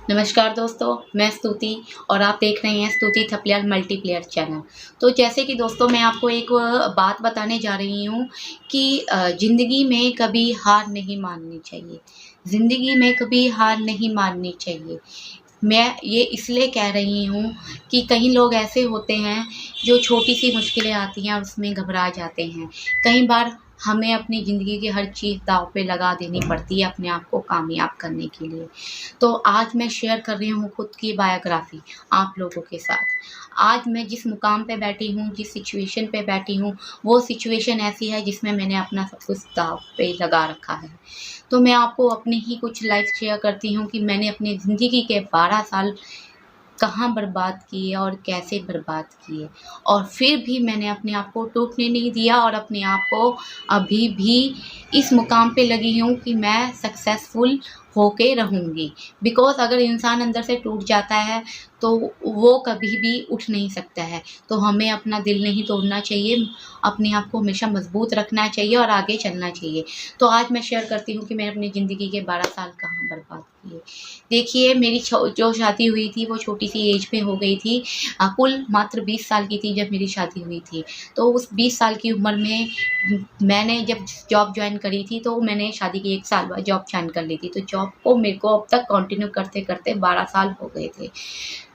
नमस्कार दोस्तों, मैं स्तुति और आप देख रहे हैं स्तुति थपलियाल मल्टीप्लेयर चैनल। तो जैसे कि दोस्तों मैं आपको एक बात बताने जा रही हूँ कि ज़िंदगी में कभी हार नहीं माननी चाहिए। ज़िंदगी में कभी हार नहीं माननी चाहिए। मैं ये इसलिए कह रही हूँ कि कई लोग ऐसे होते हैं जो छोटी-सी मुश्किलें आती हैं और उसमें घबरा जाते हैं। कई बार हमें अपनी ज़िंदगी की हर चीज़ दाँव पे लगा देनी पड़ती है अपने आप को कामयाब करने के लिए। तो आज मैं शेयर कर रही हूँ खुद की बायोग्राफ़ी आप लोगों के साथ। आज मैं जिस मुकाम पे बैठी हूँ, जिस सिचुएशन पे बैठी हूँ, वो सिचुएशन ऐसी है जिसमें मैंने अपना सब कुछ दाँव पे लगा रखा है। तो मैं आपको अपनी ही कुछ लाइफ़ शेयर करती हूँ कि मैंने अपनी ज़िंदगी के 12 साल कहाँ बर्बाद किए और कैसे बर्बाद किए और फिर भी मैंने अपने आप को टूटने नहीं दिया और अपने आप को अभी भी इस मुकाम पे लगी हूँ कि मैं सक्सेसफुल होके रहूँगी। बिकॉज़ अगर इंसान अंदर से टूट जाता है तो वो कभी भी उठ नहीं सकता है। तो हमें अपना दिल नहीं तोड़ना चाहिए, अपने आप को हमेशा मज़बूत रखना चाहिए और आगे चलना चाहिए। तो आज मैं शेयर करती हूँ कि मैंने अपनी ज़िंदगी के 12 साल कहाँ बर्बाद किए। देखिए मेरी जो शादी हुई थी वो छोटी-सी एज में हो गई थी। कुल मात्र 20 साल की थी जब मेरी शादी हुई थी। तो उस 20 साल की उम्र में मैंने जब जॉब जॉइन करी थी तो मैंने शादी के 1 साल बाद जॉब जॉइन कर ली थी। तो जॉब को मेरे को अब तक कंटिन्यू करते-करते 12 साल हो गए थे।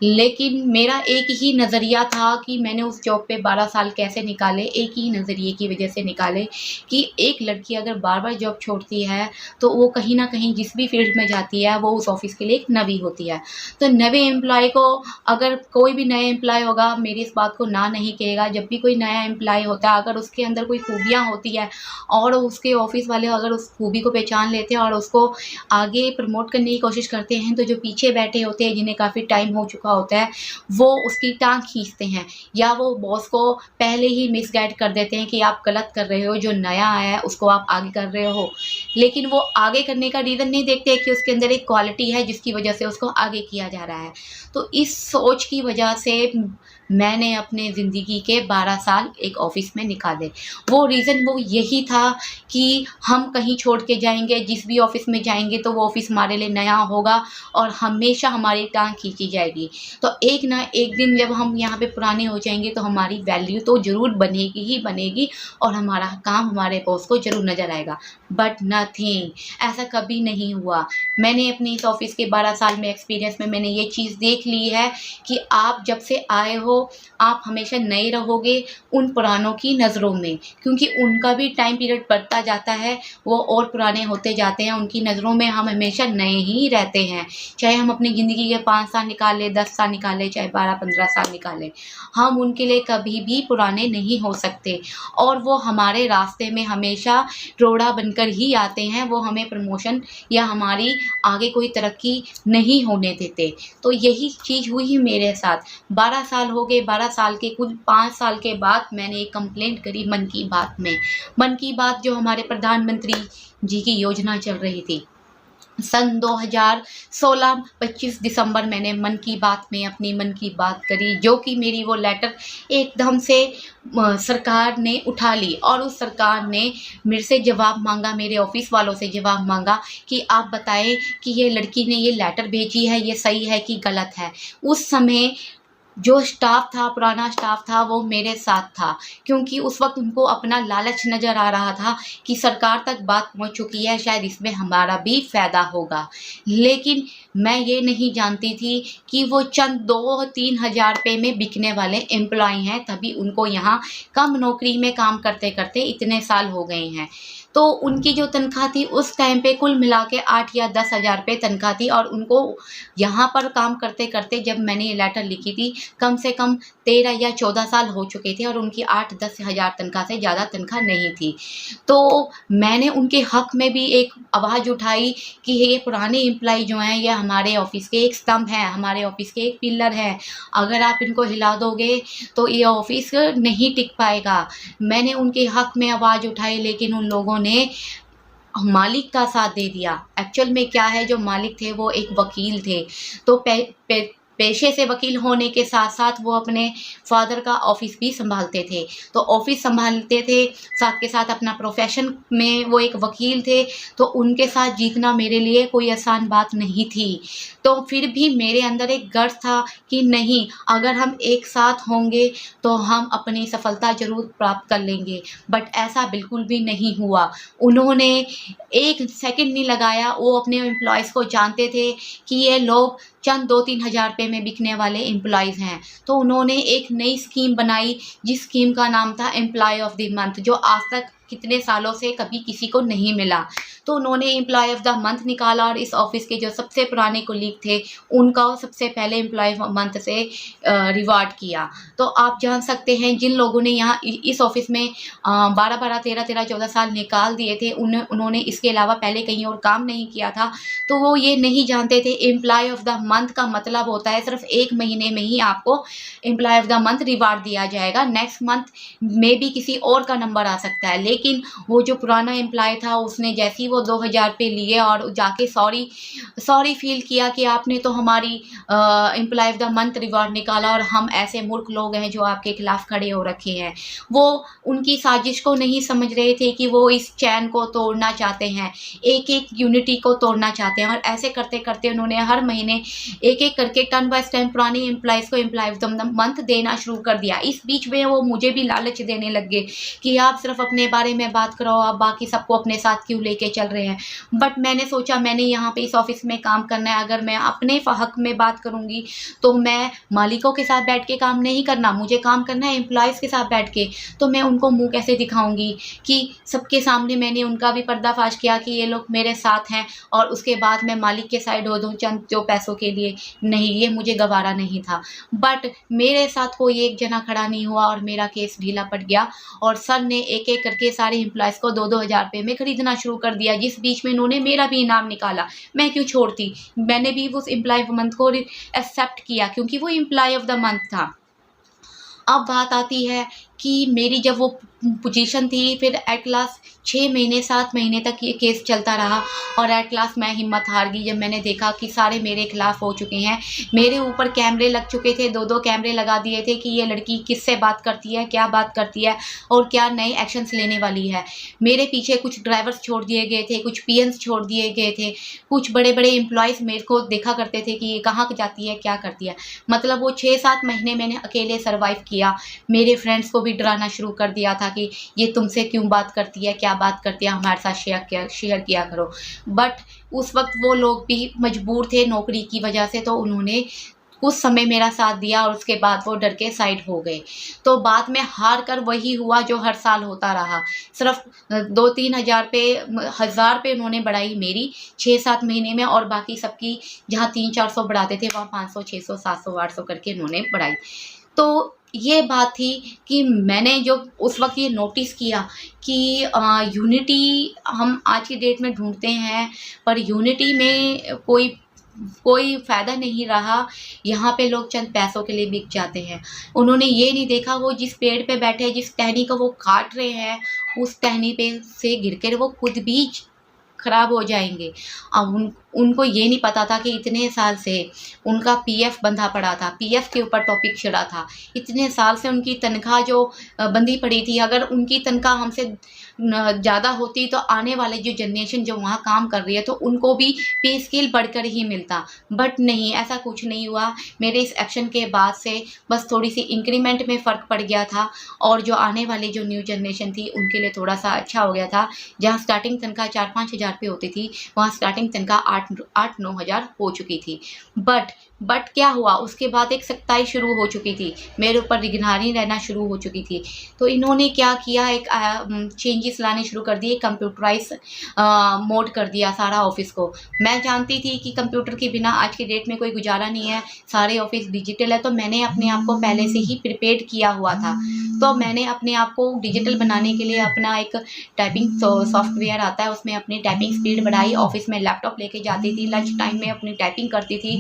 लेकिन मेरा एक ही नज़रिया था कि मैंने उस जॉब पे 12 साल कैसे निकाले, एक ही नज़रिए की वज़ह से निकाले कि एक लड़की अगर बार-बार जॉब छोड़ती है, तो वो कहीं न कहीं जिस भी फ़ील्ड में जाती है, वो उस ऑफ़िस के लिए एक नवी होती है। तो नए एम्प्लॉयी को अगर कोई भी नया एम्प्लॉयी होगा, मेरी इस बात को ना नहीं कहेगा। जब भी कोई नया एम्प्लॉयी होता है, अगर उसके अंदर कोई खूबियाँ होती है और उसके ऑफ़िस वाले अगर उस खूबी को पहचान लेते हैं और उसको आगे प्रमोट करने की कोशिश करते हैं, तो जो पीछे बैठे होते हैं, जिन्हें काफ़ी टाइम हो चुका होता है, वो उसकी टाँग खींचते हैं या वो बॉस को पहले ही मिसगाइड कर देते हैं कि आप गलत कर रहे हो, जो नया आया है उसको आप आगे कर रहे हो। लेकिन वो आगे करने का रीज़न नहीं देखते कि उसके अंदर एक क्वालिटी है जिसकी वजह से उसको आगे किया जा रहा है। तो इस सोच की वजह से मैंने अपने ज़िंदगी के 12 साल एक ऑफ़िस में निकाले। वो रीज़न वो यही था कि हम कहीं छोड़ के जाएँगे, जिस भी ऑफ़िस में जाएँगे तो वो ऑफ़िस हमारे लिए नया होगा और हमेशा हमारी टाँग खींची जाएगी। तो एक ना एक दिन जब हम यहाँ पे पुराने हो जाएँगे तो हमारी वैल्यू तो ज़रूर बनेगी ही बनेगी और हमारा काम हमारे बॉस को ज़रूर नज़र आएगा। बट नथिंग, ऐसा कभी नहीं हुआ। मैंने अपनी इस ऑफ़िस के 12 साल में एक्सपीरियंस में मैंने ये चीज़ देख ली है कि आप जब से आए हो, आप हमेशा नए रहोगे उन पुरानों की नज़रों में, क्योंकि उनका भी टाइम पीरियड बढ़ता जाता है, वो और पुराने होते जाते हैं, उनकी नज़रों में हम हमेशा नए ही रहते हैं। चाहे हम अपनी ज़िंदगी के 5 साल निकालें, 10 साल निकालें, चाहे 12-15 साल निकालें, हम उनके लिए कभी भी पुराने नहीं हो सकते और वो हमारे रास्ते में हमेशा रोड़ा बनकर ही आते हैं, वो हमें प्रमोशन या हमारी आगे कोई तरक्की नहीं होने देते। तो यही चीज़ हुई मेरे साथ। 12 साल हो गए, 12 साल के कुल 5 साल के बाद मैंने एक कंप्लेंट करी मन की बात में। मन की बात जो हमारे प्रधानमंत्री जी की योजना चल रही थी। सन 2016 25 दिसंबर मैंने मन की बात में अपनी मन की बात करी, जो कि मेरी वो लेटर एकदम से सरकार ने उठा ली और उस सरकार ने मेरे से जवाब माँगा, मेरे ऑफ़िस वालों से जवाब माँगा कि आप बताएँ कि ये लड़की ने ये लेटर भेजी है, ये सही है कि गलत है? उस समय जो स्टाफ था, पुराना स्टाफ था, वो मेरे साथ था, क्योंकि उस वक़्त उनको अपना लालच नज़र आ रहा था कि सरकार तक बात पहुँच चुकी है, शायद इसमें हमारा भी फ़ायदा होगा। लेकिन मैं ये नहीं जानती थी कि वो चंद 2-3 हज़ार रुपए में बिकने वाले एम्प्लॉयी हैं, तभी उनको यहाँ कम नौकरी में काम करते-करते इतने साल हो गए हैं। तो उनकी जो तनख्वाह थी उस टाइम पे कुल मिला के 8 या 10 हज़ार रुपए तनख्वाह थी और उनको यहाँ पर काम करते-करते जब मैंने ये लेटर लिखी थी, कम से कम 13 या 14 साल हो चुके थे और उनकी 8-10 हज़ार तनख्वाह से ज़्यादा तनख्वाह नहीं थी। तो मैंने उनके हक़ में भी एक आवाज़ उठाई कि ये पुराने एम्प्लॉयी जो हैं, ये हमारे ऑफ़िस के एक स्तंभ हैं, हमारे ऑफ़िस के एक पिलर हैं। अगर आप इनको हिला दोगे, तो ये ऑफ़िस नहीं टिक पाएगा। मैंने उनके हक़ में आवाज़ उठाई, लेकिन उन लोगों ने मालिक का साथ दे दिया। एक्चुअल में क्या है, जो मालिक थे वो एक वकील थे। तो पे पे पेशे से वकील होने के साथ साथ वो अपने फादर का ऑफिस भी संभालते थे। तो ऑफिस संभालते थे, साथ के साथ अपना प्रोफेशन में वो एक वकील थे, तो उनके साथ जीतना मेरे लिए कोई आसान बात नहीं थी। तो फिर भी मेरे अंदर एक गर्व था कि नहीं, अगर हम एक साथ होंगे तो हम अपनी सफलता ज़रूर प्राप्त कर लेंगे। बट ऐसा बिल्कुल भी नहीं हुआ। उन्होंने एक सेकंड नहीं लगाया, वो अपने एम्प्लॉइज़ को जानते थे कि ये लोग चंद 2-3 हज़ार रुपये में बिकने वाले एम्प्लॉइज़ हैं। तो उन्होंने एक नई स्कीम बनाई, जिस स्कीम का नाम था एम्प्लॉय ऑफ द मंथ, जो आज तक कितने सालों से कभी किसी को नहीं मिला। तो उन्होंने एम्प्लॉय ऑफ द मंथ निकाला और इस ऑफिस के जो सबसे पुराने कोलीग थे, उनका सबसे पहले एम्प्लॉय मंथ से रिवार्ड किया। तो आप जान सकते हैं, जिन लोगों ने यहाँ इस ऑफिस में 12-12, 13-13, 14 साल निकाल दिए थे, उन्होंने इसके अलावा पहले कहीं और काम नहीं किया था, तो वो ये नहीं जानते थे एम्प्लॉय ऑफ द मंथ का मतलब होता है सिर्फ 1 महीने में ही आपको employee of the month reward दिया जाएगा। नेक्स्ट मंथ में भी किसी और का नंबर आ सकता है। लेकिन वो जो पुराना एम्प्लॉय था, उसने जैसे ही वो 2000 रुपये लिए और जाके सॉरी फील किया कि आपने तो हमारी employee of the month reward निकाला और हम ऐसे मूर्ख लोग हैं जो आपके खिलाफ खड़े हो रखे हैं। वो उनकी साजिश को नहीं समझ रहे थे कि वो इस चैन को तोड़ना चाहते हैं, एक एक यूनिटी को तोड़ना चाहते हैं। और ऐसे करते करते उन्होंने हर महीने एक एक करके टर्न बाय टर्न पुराने एम्प्लॉयज़ को एम्प्लॉय ऑफ द मंथ देना शुरू कर दिया। इस बीच में वो मुझे भी लालच देने लग गए कि आप सिर्फ अपने बारे में बात करो, आप बाकी सबको अपने साथ क्यों लेके चल रहे हैं। बट मैंने सोचा, मैंने यहाँ पे इस ऑफिस में काम करना है, अगर मैं अपने हक में बात करूँगी तो मैं मालिकों के साथ बैठ के काम नहीं करना, मुझे काम करना है एम्प्लॉयज़ के साथ बैठ के। तो मैं उनको मुँह कैसे दिखाऊँगी कि सबके सामने मैंने उनका भी पर्दाफाश किया कि ये लोग मेरे साथ हैं और उसके बाद मैं मालिक के साइड हो दूँ चंद जो पैसों के लिए। नहीं, ये मुझे गवारा नहीं था। बट मेरे साथ कोई एक जना खड़ा नहीं हुआ और मेरा केस ढीला पड़ गया और सर ने एक एक करके सारे एम्प्लॉयज़ को 2-2 हज़ार रुपये में खरीदना शुरू कर दिया, जिस बीच में इन्होंने मेरा भी इनाम निकाला। मैं क्यों छोड़ती, मैंने भी उस एम्प्लॉय ऑफ द मंथ को एक्सेप्ट किया क्योंकि वो एम्प्लॉय ऑफ द मंथ था। अब बात आती है कि मेरी जब वो पोजीशन थी, फिर एट लास्ट 6 महीने 7 महीने तक ये केस चलता रहा और एट लास्ट मैं हिम्मत हार गई जब मैंने देखा कि सारे मेरे खिलाफ हो चुके हैं। मेरे ऊपर कैमरे लग चुके थे, 2-2 कैमरे लगा दिए थे कि ये लड़की किससे बात करती है, क्या बात करती है और क्या नए एक्शंस लेने वाली है। मेरे पीछे कुछ ड्राइवर्स छोड़ दिए गए थे, कुछ पीएन्स छोड़ दिए गए थे, कुछ बड़े बड़े एम्प्लॉयज़ मेरे को देखा करते थे कि ये कहाँ जाती है, क्या करती है। मतलब वो 6-7 महीने मैंने अकेले सर्वाइव किया। मेरे फ्रेंड्स को भी डराना शुरू कर दिया था कि ये तुमसे क्यों बात करती है, क्या बात करती है, हमारे साथ शेयर किया करो। बट उस वक्त वो लोग भी मजबूर थे नौकरी की वजह से, तो उन्होंने कुछ समय मेरा साथ दिया और उसके बाद वो डर के साइड हो गए। तो बाद में हार कर वही हुआ जो हर साल होता रहा। सिर्फ 2-3 हज़ार रुपये उन्होंने बढ़ाई मेरी 6-7 महीने में और बाकी सबकी जहाँ 300-400 बढ़ाते थे वहाँ 500, 600, 700, 800 करके उन्होंने बढ़ाई। तो ये बात थी कि मैंने जो उस वक़्त ये नोटिस किया कि यूनिटी हम आज की डेट में ढूँढते हैं, पर यूनिटी में कोई फ़ायदा नहीं रहा। यहाँ पे लोग चंद पैसों के लिए बिक जाते हैं। उन्होंने ये नहीं देखा वो जिस पेड़ पे बैठे, जिस टहनी को वो काट रहे हैं, उस टहनी पे से गिर कर वो खुद भी ख़राब हो जाएंगे। अब उनको ये नहीं पता था कि इतने साल से उनका पीएफ बंधा पड़ा था, पीएफ के ऊपर टॉपिक छिड़ा था। इतने साल से उनकी तनख्वाह जो बंधी पड़ी थी, अगर उनकी तनख्वाह हमसे ज़्यादा होती तो आने वाले जो जनरेशन जो वहाँ काम कर रही है तो उनको भी पे स्केल बढ़कर ही मिलता। बट नहीं, ऐसा कुछ नहीं हुआ। मेरे इस एक्शन के बाद से बस थोड़ी सी इंक्रीमेंट में फ़र्क पड़ गया था और जो आने वाली जो न्यू जनरेशन थी उनके लिए थोड़ा सा अच्छा हो गया था। जहाँ स्टार्टिंग तनख्वाह 4-5 हज़ार रुपये होती थी, वहाँ स्टार्टिंग तनख्वाह 8-9 हज़ार हो चुकी थी। बट क्या हुआ, उसके बाद एक सख्ताई शुरू हो चुकी थी, मेरे ऊपर निगरानी रहना शुरू हो चुकी थी। तो इन्होंने क्या किया, एक चेंजेस लाने शुरू कर दिए, कंप्यूटराइज मोड कर दिया सारा ऑफिस को। मैं जानती थी कि कंप्यूटर के बिना आज की डेट में कोई गुजारा नहीं है, सारे ऑफिस डिजिटल है, तो मैंने अपने आप को पहले से ही प्रिपेयर किया हुआ था। तो मैंने अपने आप को डिजिटल बनाने के लिए अपना एक टाइपिंग सॉफ्टवेयर आता है, उसमें अपनी टाइपिंग स्पीड बढ़ाई, ऑफिस में लैपटॉप लेके जाती जाती थी, लंच टाइम में अपनी टाइपिंग करती थी,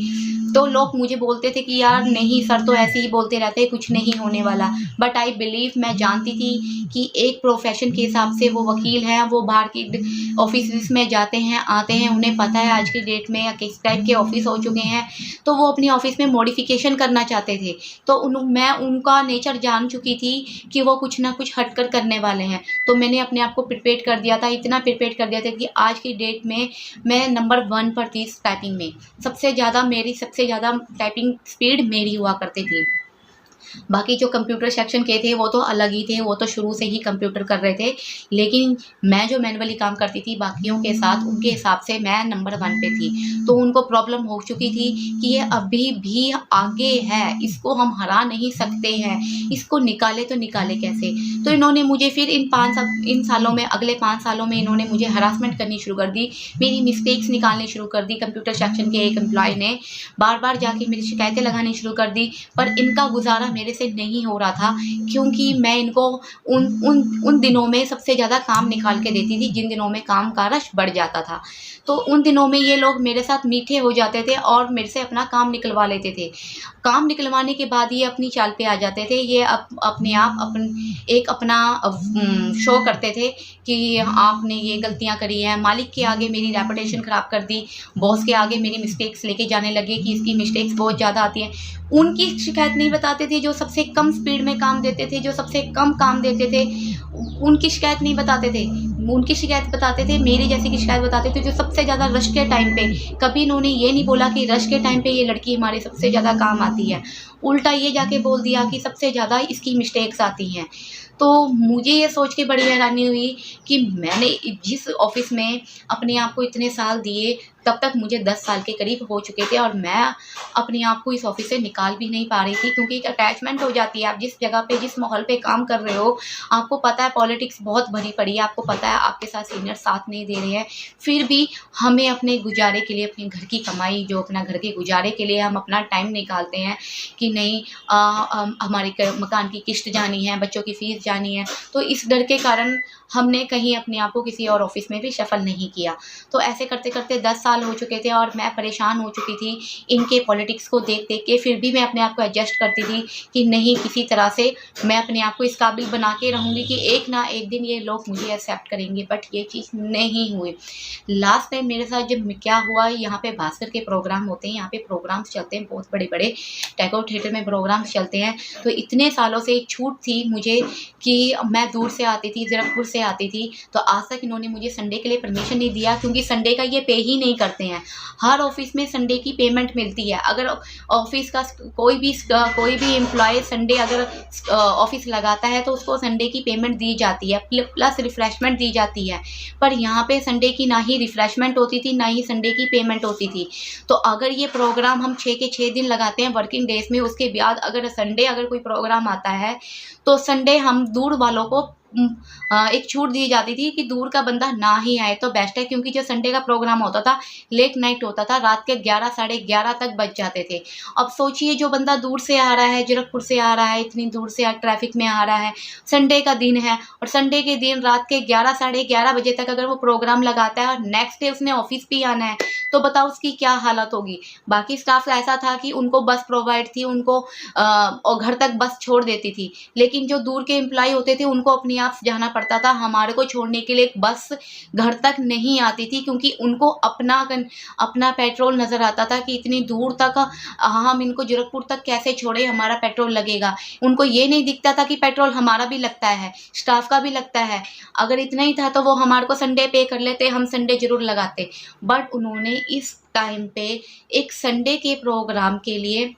तो लोग मुझे बोलते थे कि यार नहीं सर तो ऐसे ही बोलते रहते हैं, कुछ नहीं होने वाला। बट आई बिलीव, मैं जानती थी कि एक प्रोफेशन के हिसाब से वो वकील हैं, वो बाहर की ऑफिस में जाते हैं आते हैं, उन्हें पता है आज की डेट में किस टाइप के ऑफिस हो चुके हैं, तो वो अपनी ऑफिस में मॉडिफिकेशन करना चाहते थे। तो मैं उनका नेचर जान चुकी थी कि वो कुछ ना कुछ हटकर करने वाले हैं, तो मैंने अपने आप को प्रिपेयर कर दिया था, इतना प्रिपेयर कर दिया था कि आज की डेट में मैं नंबर 1 पर थी टाइपिंग में। सबसे ज़्यादा टाइपिंग स्पीड मेरी हुआ करती थी। बाकी जो कंप्यूटर सेक्शन के थे वो तो अलग ही थे, वो तो शुरू से ही कंप्यूटर कर रहे थे, लेकिन मैं जो मैनुअली काम करती थी बाकियों के साथ, उनके हिसाब से मैं नंबर 1 पे थी। तो उनको प्रॉब्लम हो चुकी थी कि ये अभी भी आगे है, इसको हम हरा नहीं सकते हैं, इसको निकाले तो निकाले कैसे। तो इन्होंने मुझे फिर इन सालों में, अगले 5 सालों में इन्होंने मुझे हरासमेंट करनी शुरू कर दी, मेरी मिस्टेक्स निकालनी शुरू कर दी। कंप्यूटर सेक्शन के एक एम्प्लॉय ने बार बार जाके मेरी शिकायतें लगानी शुरू कर दी, पर इनका गुजारा मेरे से नहीं हो रहा था, क्योंकि मैं इनको उन दिनों में सबसे ज़्यादा काम निकाल के देती थी, जिन दिनों में काम का रश बढ़ जाता था। तो उन दिनों में ये लोग मेरे साथ मीठे हो जाते थे और मेरे से अपना काम निकलवा लेते थे। काम निकलवाने के बाद ये अपनी चाल पे आ जाते थे, ये अपने आप अपना शो करते थे कि आपने ये गलतियाँ करी हैं, मालिक के आगे मेरी रेपुटेशन ख़राब कर दी, बॉस के आगे मेरी मिस्टेक्स लेके जाने लगे कि इसकी मिस्टेक्स बहुत ज़्यादा आती हैं। उनकी शिकायत नहीं बताते थे, जो सबसे कम स्पीड में काम देते थे, जो सबसे कम काम देते थे, उनकी शिकायत नहीं बताते थे। उनकी शिकायत बताते थे, मेरी जैसी की शिकायत बताते थे, जो सबसे ज़्यादा रश के टाइम पे। कभी इन्होंने ये नहीं बोला कि रश के टाइम पे ये लड़की हमारे सबसे ज़्यादा काम आती है, उल्टा ये जाके बोल दिया कि सबसे ज़्यादा इसकी मिस्टेक्स आती हैं। तो मुझे ये सोच के बड़ी हैरानी हुई कि मैंने जिस ऑफ़िस में अपने आप को इतने साल दिए, तब तक मुझे 10 साल के करीब हो चुके थे और मैं अपने आप को इस ऑफ़िस से निकाल भी नहीं पा रही थी, क्योंकि एक अटैचमेंट हो जाती है। आप जिस जगह पे, जिस माहौल पे काम कर रहे हो, आपको पता है पॉलिटिक्स बहुत भरी पड़ी है, आपको पता है आपके साथ सीनियर साथ नहीं दे रहे हैं, फिर भी हमें अपने गुजारे के लिए, अपने घर की कमाई, जो अपना घर के गुजारे के लिए हम अपना टाइम निकालते हैं कि नहीं हमारे मकान की किश्त जानी है, बच्चों की फ़ीस जानी है, तो इस डर के कारण हमने कहीं अपने आप को किसी और ऑफ़िस में भी शफ़ल नहीं किया। तो ऐसे करते-करते 10 साल हो चुके थे और मैं परेशान हो चुकी थी इनके पॉलिटिक्स को देख-देख के। फिर भी मैं अपने आप को एडजस्ट करती थी कि नहीं, किसी तरह से मैं अपने आप को इस काबिल बना के रहूँगी कि एक ना एक दिन ये लोग मुझे एक्सेप्ट करेंगे, बट ये चीज़ नहीं हुई। लास्ट टाइम मेरे साथ जब क्या हुआ, यहाँ पे भास्कर के प्रोग्राम होते हैं, यहाँ पे प्रोग्राम्स चलते हैं, बहुत बड़े-बड़े टैगोर थिएटर में प्रोग्राम्स चलते हैं। तो इतने सालों से एक छूट थी मुझे कि मैं दूर से आती थी, ज़ीरकपुर से आती थी, तो आज तक इन्होंने मुझे संडे के लिए परमिशन नहीं दिया, क्योंकि संडे का ये पे ही नहीं करते हैं। हर ऑफ़िस में संडे की पेमेंट मिलती है। अगर ऑफ़िस का कोई भी एम्प्लॉय संडे अगर ऑफ़िस लगाता है तो उसको संडे की पेमेंट दी जाती है, प्लस रिफ़्रेशमेंट दी जाती है। पर यहाँ पे संडे की ना ही रिफ़्रेशमेंट होती थी, ना ही संडे की पेमेंट होती थी। तो अगर ये प्रोग्राम हम 6 के 6 दिन लगाते हैं वर्किंग डेज़ में, उसके बाद अगर संडे अगर कोई प्रोग्राम आता है, तो संडे हम दूर वालों को एक छूट दी जाती थी कि दूर का बंदा ना ही आए तो बेस्ट है, क्योंकि जो संडे का प्रोग्राम होता था लेट नाइट होता था, रात के 11 साढ़े 11 तक बज जाते थे। अब सोचिए, जो बंदा दूर से आ रहा है, ज़ीरकपुर से आ रहा है, इतनी दूर से ट्रैफिक में आ रहा है, संडे का दिन है और संडे के दिन रात के 11 साढ़े 11 बजे तक अगर वो प्रोग्राम लगाता है और नेक्स्ट डे उसने ऑफिस भी आना है, तो बताओ उसकी क्या हालत होगी। बाकी स्टाफ ऐसा था कि उनको बस प्रोवाइड थी, उनको और घर तक बस छोड़ देती थी, लेकिन जो दूर के एम्प्लॉय होते थे उनको अपने आप जाना पड़ता था। हमारे को छोड़ने के लिए बस घर तक नहीं आती थी, क्योंकि उनको अपना पेट्रोल नज़र आता था कि इतनी दूर तक हम इनको ज़ीरकपुर तक कैसे छोड़े, हमारा पेट्रोल लगेगा। उनको ये नहीं दिखता था कि पेट्रोल हमारा भी लगता है, स्टाफ का भी लगता है। अगर इतना ही था तो वो हमारे को संडे पे कर लेते, हम संडे ज़रूर लगाते। बट उन्होंने इस टाइम पे एक संडे के प्रोग्राम के लिए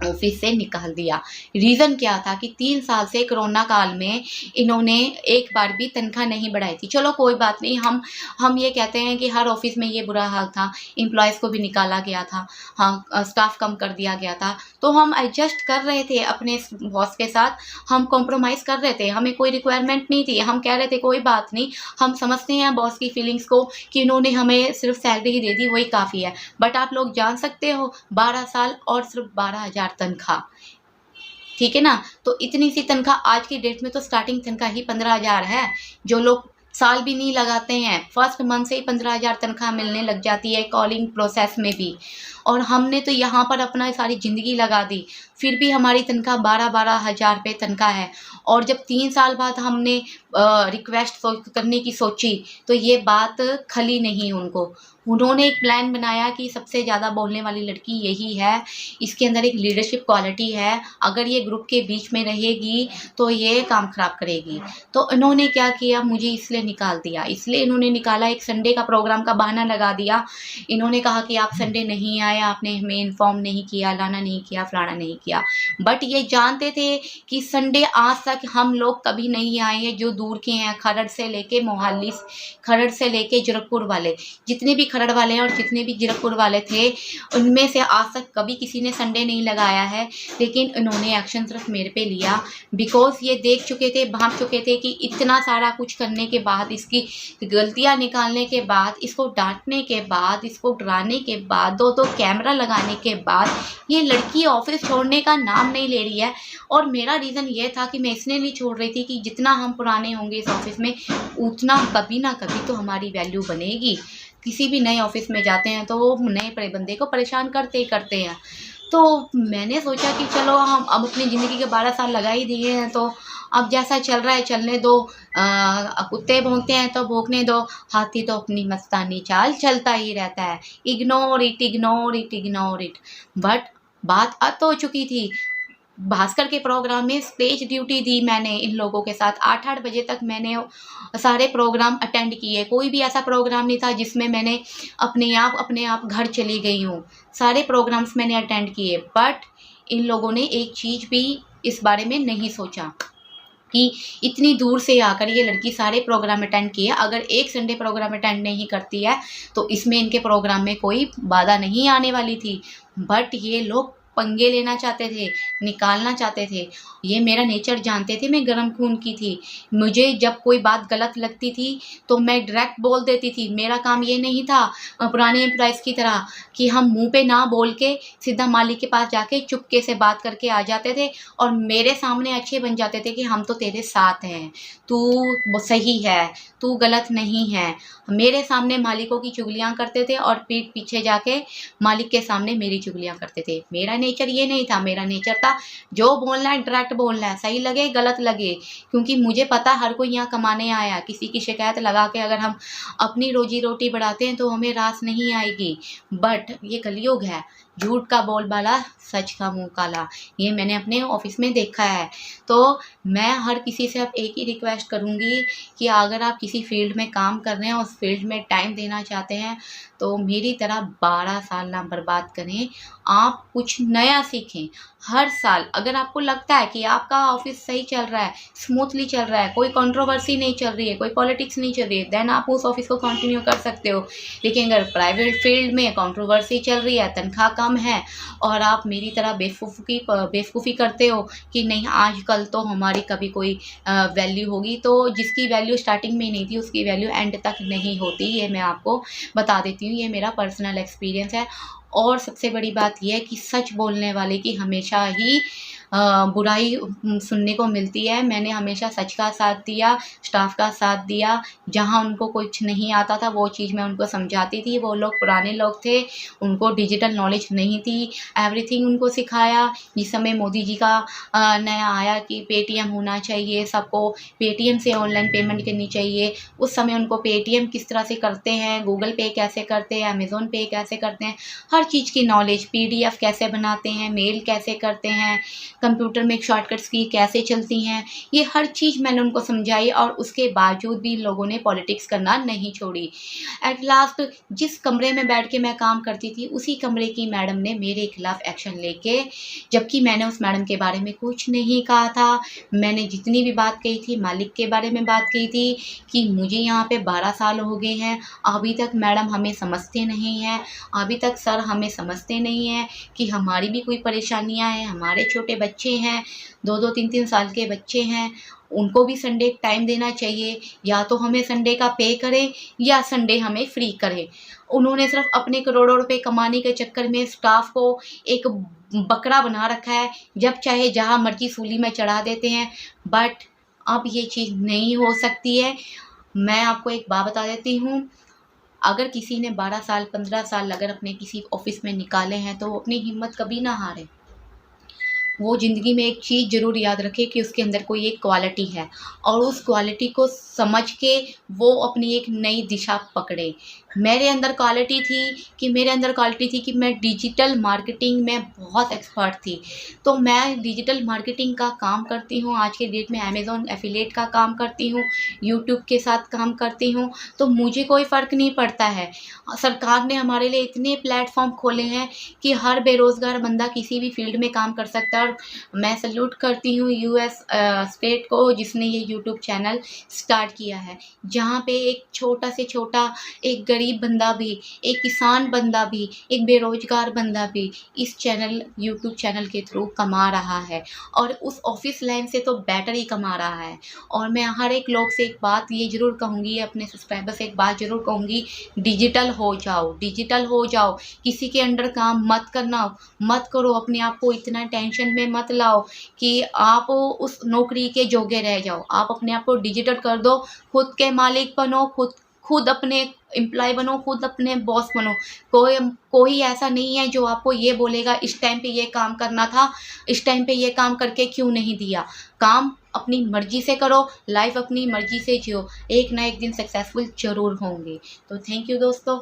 ऑफिस से निकाल दिया। रीज़न क्या था कि 3 साल से कोरोना काल में इन्होंने एक बार भी तनख्वाह नहीं बढ़ाई थी। चलो कोई बात नहीं, हम ये कहते हैं कि हर ऑफिस में ये बुरा हाल था, एम्प्लॉयज़ को भी निकाला गया था, हाँ स्टाफ कम कर दिया गया था, तो हम एडजस्ट कर रहे थे अपने बॉस के साथ, हम कॉम्प्रोमाइज़ कर रहे थे, हमें कोई रिक्वायरमेंट नहीं थी। हम कह रहे थे कोई बात नहीं, हम समझते हैं बॉस की फीलिंग्स को कि इन्होंने हमें सिर्फ सैलरी ही दे दी, वही काफ़ी है। बट आप लोग जान सकते हो 12 साल और सिर्फ 12,000 तनख्वाह, ठीक है ना। तो इतनी सी तनख्वाह आज की डेट में तो स्टार्टिंग तनख्वाह ही 15,000 है। जो लोग साल भी नहीं लगाते हैं, फर्स्ट मंथ से ही 15,000 तनख्वाह मिलने लग जाती है कॉलिंग प्रोसेस में भी। और हमने तो यहाँ पर अपना सारी ज़िंदगी लगा दी, फिर भी हमारी तनख्वाह 12-12 हज़ार रुपये तनख्वाह है। और जब 3 साल बाद हमने रिक्वेस्ट करने की सोची तो ये बात खली नहीं उनको। उन्होंने एक प्लान बनाया कि सबसे ज़्यादा बोलने वाली लड़की यही है, इसके अंदर एक लीडरशिप क्वालिटी है, अगर ये ग्रुप के बीच में रहेगी तो ये काम ख़राब करेगी। तो इन्होंने क्या किया, मुझे इसलिए निकाल दिया। इसलिए इन्होंने निकाला, एक संडे का प्रोग्राम का बहाना लगा दिया। इन्होंने कहा कि आप संडे नहीं आए, आपने हमें इन्फॉर्म नहीं किया, लाना नहीं किया, फलाना नहीं किया। बट ये जानते थे कि संडे आज तक हम लोग कभी नहीं आए हैं, जो दूर के हैं, खरड़ से लेके मोहाली, खरड़ से लेके जीरकपुर वाले, जितने भी खरड़ वाले हैं और जितने भी जीरकपुर वाले थे, उनमें से आज तक कभी किसी ने संडे नहीं लगाया है। लेकिन इन्होंने एक्शन सिर्फ मेरे पे लिया, बिकॉज ये देख चुके थे, भांप चुके थे कि इतना सारा कुछ करने के बाद, इसकी गलतियां निकालने के बाद, इसको डांटने के बाद, इसको डराने के बाद, दो कैमरा लगाने के बाद, ये लड़की ऑफिस छोड़ने का नाम नहीं ले रही है। और मेरा रीज़न ये था कि मैं इसलिए नहीं छोड़ रही थी कि जितना हम पुराने होंगे इस ऑफिस में, उतना कभी ना कभी तो हमारी वैल्यू बनेगी। किसी भी नए ऑफिस में जाते हैं तो वो नए बंदे को परेशान करते ही करते हैं। तो मैंने सोचा कि चलो हम अब अपनी ज़िंदगी के 12 साल लगा ही दिए हैं, तो अब जैसा चल रहा है चलने दो। कुत्ते भौंकते हैं तो भौंकने दो, हाथी तो अपनी मस्तानी चाल चलता ही रहता है। Ignore it, ignore it, ignore it. But बात अत हो चुकी थी। भास्कर के प्रोग्राम में स्टेज ड्यूटी दी मैंने इन लोगों के साथ। 8-8 बजे तक मैंने सारे प्रोग्राम अटेंड किए। कोई भी ऐसा प्रोग्राम नहीं था जिसमें मैंने अपने आप घर चली गई हूँ। सारे प्रोग्राम्स मैंने अटेंड किए। बट इन लोगों ने एक चीज़ भी इस बारे में नहीं सोचा कि इतनी दूर से आकर ये लड़की सारे प्रोग्राम अटेंड किए। अगर एक संडे प्रोग्राम अटेंड नहीं करती है तो इसमें इनके प्रोग्राम में कोई बाधा नहीं आने वाली थी। बट ये लोग पंगे लेना चाहते थे, निकालना चाहते थे। ये मेरा नेचर जानते थे, मैं गर्म खून की थी। मुझे जब कोई बात गलत लगती थी तो मैं डायरेक्ट बोल देती थी। मेरा काम ये नहीं था पुराने एम्प्लॉयज़ की तरह कि हम मुंह पे ना बोल के सीधा मालिक के पास जाके चुपके से बात करके आ जाते थे और मेरे सामने अच्छे बन जाते थे कि हम तो तेरे साथ हैं, तू सही है, तू गलत नहीं है। मेरे सामने मालिकों की चुगलियाँ करते थे और पीठ पीछे जाके मालिक के सामने मेरी चुगलियाँ करते थे। मेरा नेचर ये नहीं था। मेरा नेचर था जो बोलना है डायरेक्ट बोलना है, सही लगे गलत लगे। क्योंकि मुझे पता हर कोई यहाँ कमाने आया। किसी की शिकायत लगा के अगर हम अपनी रोजी रोटी बढ़ाते हैं तो हमें रास नहीं आएगी। बट ये कलयुग है, झूठ का बोलबाला, सच का मुंह काला। ये मैंने अपने ऑफिस में देखा है। तो मैं हर किसी से अब एक ही रिक्वेस्ट करूँगी कि अगर आप किसी फील्ड में काम कर रहे हैं, उस फील्ड में टाइम देना चाहते हैं, तो मेरी तरह 12 साल ना बर्बाद करें। आप कुछ नया सीखें हर साल। अगर आपको लगता है कि आपका ऑफिस सही चल रहा है, स्मूथली चल रहा है, कोई कंट्रोवर्सी नहीं चल रही है, कोई पॉलिटिक्स नहीं चल रही है, देन आप उस ऑफिस को कंटिन्यू कर सकते हो। लेकिन अगर प्राइवेट फील्ड में कंट्रोवर्सी चल रही है, तनख्वाह कम है और आप मेरी तरह बेवकूफ़ी करते हो कि नहीं आजकल तो हमारी कभी कोई वैल्यू होगी, तो जिसकी वैल्यू स्टार्टिंग में नहीं थी उसकी वैल्यू एंड तक नहीं होती। ये मैं आपको बता देती हूँ, ये मेरा पर्सनल एक्सपीरियंस है। और सबसे बड़ी बात यह है कि सच बोलने वाले की हमेशा ही बुराई सुनने को मिलती है। मैंने हमेशा सच का साथ दिया, स्टाफ का साथ दिया। जहाँ उनको कुछ नहीं आता था वो चीज़ मैं उनको समझाती थी। वो लोग पुराने लोग थे, उनको डिजिटल नॉलेज नहीं थी, एवरीथिंग उनको सिखाया। जिस समय मोदी जी का नया आया कि पेटीएम होना चाहिए, सबको पेटीएम से ऑनलाइन पेमेंट करनी चाहिए, उस समय उनको पेटीएम किस तरह से करते हैं, गूगल पे कैसे करते हैं, अमेज़न पे कैसे करते हैं, हर चीज़ की नॉलेज, पीडीएफ कैसे बनाते हैं, मेल कैसे करते हैं, कंप्यूटर में शॉर्टकट्स की कैसे चलती हैं, ये हर चीज़ मैंने उनको समझाई। और उसके बावजूद भी लोगों ने पॉलिटिक्स करना नहीं छोड़ी। एट लास्ट जिस कमरे में बैठ के मैं काम करती थी उसी कमरे की मैडम ने मेरे खिलाफ एक्शन लेके, जबकि मैंने उस मैडम के बारे में कुछ नहीं कहा था। मैंने जितनी भी बात कही थी मालिक के बारे में बात कही थी कि मुझे यहाँ पे 12 साल हो गए हैं, अभी तक मैडम हमें समझते नहीं हैं, अभी तक सर हमें समझते नहीं हैं कि हमारी भी कोई परेशानियाँ हैं, हमारे छोटे बच्चे हैं, 2-2 3-3 साल के बच्चे हैं, उनको भी संडे टाइम देना चाहिए। या तो हमें संडे का पे करें या संडे हमें फ्री करें। उन्होंने सिर्फ अपने करोड़ों रुपए कमाने के चक्कर में स्टाफ को एक बकरा बना रखा है, जब चाहे जहाँ मर्जी सूली में चढ़ा देते हैं। बट अब ये चीज़ नहीं हो सकती है। मैं आपको एक बात बता देती हूँ, अगर किसी ने 12 साल 15 साल अगर अपने किसी ऑफ़िस में निकाले हैं तो वो अपनी हिम्मत कभी ना हारे। वो ज़िंदगी में एक चीज़ ज़रूर याद रखे कि उसके अंदर कोई एक क्वालिटी है और उस क्वालिटी को समझ के वो अपनी एक नई दिशा पकड़े। मेरे अंदर क्वालिटी थी कि मैं डिजिटल मार्केटिंग में बहुत एक्सपर्ट थी। तो मैं डिजिटल मार्केटिंग का काम करती हूँ, आज के डेट में अमेज़न एफ़िलिएट का काम करती हूँ, यूट्यूब के साथ काम करती हूँ, तो मुझे कोई फ़र्क नहीं पड़ता है। सरकार ने हमारे लिए इतने प्लेटफ़ॉर्म खोले हैं कि हर बेरोज़गार बंदा किसी भी फ़ील्ड में काम कर सकता है और मैं सैल्यूट करती हूँ यूएस स्टेट को जिसने ये यूट्यूब चैनल स्टार्ट किया है। जहाँ पे एक छोटा से छोटा एक गरीब बंदा भी, एक किसान बंदा भी, एक बेरोज़गार बंदा भी इस यूट्यूब चैनल के थ्रू कमा रहा है और उस ऑफ़िस लाइन से तो बेटर ही कमा रहा है। और मैं हर एक लोग से एक बात ये ज़रूर कहूँगी, अपने सब्सक्राइबर से एक बात ज़रूर कहूँगी, डिजिटल हो जाओ, किसी के अंडर काम मत करो, अपने आप को इतना टेंशन में मत लाओ कि आप उस नौकरी के जोगे रह जाओ। आप अपने आप को डिजिटल कर दो, खुद के मालिक बनो, खुद खुद अपने एम्प्लॉय बनो, खुद अपने बॉस बनो। कोई कोई ऐसा नहीं है जो आपको ये बोलेगा इस टाइम पे ये काम करना था, इस टाइम पे ये काम करके क्यों नहीं दिया। काम अपनी मर्ज़ी से करो, लाइफ़ अपनी मर्ज़ी से जियो, एक ना एक दिन सक्सेसफुल ज़रूर होंगे। तो थैंक यू दोस्तों।